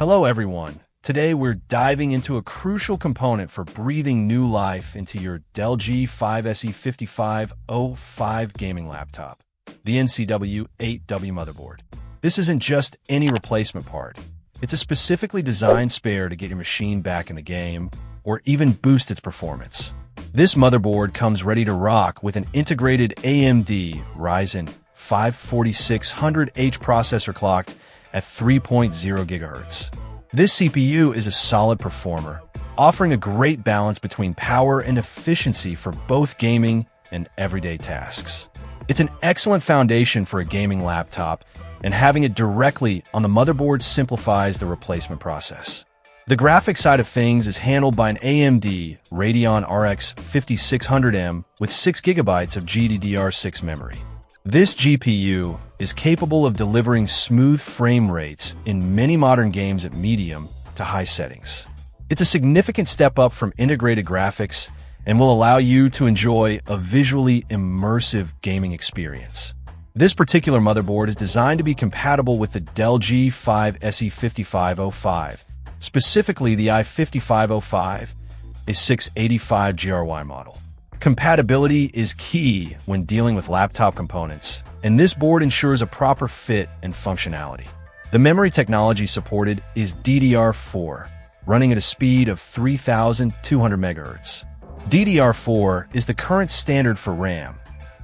Hello everyone. Today we're diving into a crucial component for breathing new life into your Dell G5 gaming laptop, the NCW8W motherboard. This isn't just any replacement part. It's a specifically designed spare to get your machine back in the game, or even boost its performance. This motherboard comes ready to rock with an integrated AMD Ryzen 5 4600H processor clocked at 3.0 GHz. This CPU is a solid performer, offering a great balance between power and efficiency for both gaming and everyday tasks. It's an excellent foundation for a gaming laptop, and having it directly on the motherboard simplifies the replacement process. The graphics side of things is handled by an AMD Radeon RX 5600M with 6 GB of GDDR6 memory. This GPU is capable of delivering smooth frame rates in many modern games at medium to high settings. It's a significant step up from integrated graphics and will allow you to enjoy a visually immersive gaming experience. This particular motherboard is designed to be compatible with the Dell G5 SE5505, specifically the i5505, a 685 GRY model. Compatibility is key when dealing with laptop components, and this board ensures a proper fit and functionality. The memory technology supported is DDR4, running at a speed of 3,200 MHz. DDR4 is the current standard for RAM,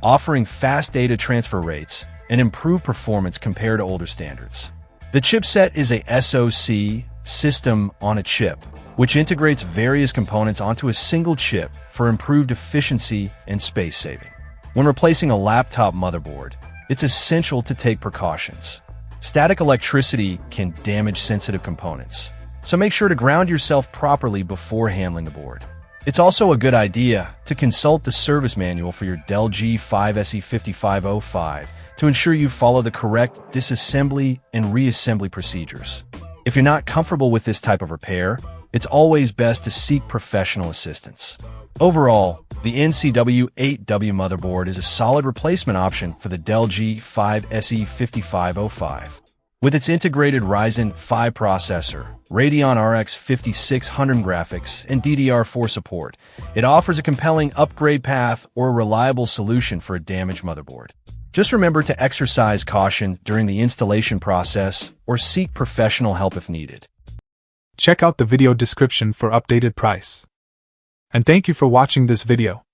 offering fast data transfer rates and improved performance compared to older standards. The chipset is a SoC, system on a chip, which integrates various components onto a single chip for improved efficiency and space saving. When replacing a laptop motherboard, it's essential to take precautions. Static electricity can damage sensitive components, so make sure to ground yourself properly before handling the board. It's also a good idea to consult the service manual for your Dell G5 SE5505 to ensure you follow the correct disassembly and reassembly procedures. If you're not comfortable with this type of repair, it's always best to seek professional assistance. Overall, the NCW8W motherboard is a solid replacement option for the Dell G5 SE5505. With its integrated Ryzen 5 processor, Radeon RX 5600 graphics, and DDR4 support, it offers a compelling upgrade path or a reliable solution for a damaged motherboard. Just remember to exercise caution during the installation process or seek professional help if needed. Check out the video description for updated price. And thank you for watching this video.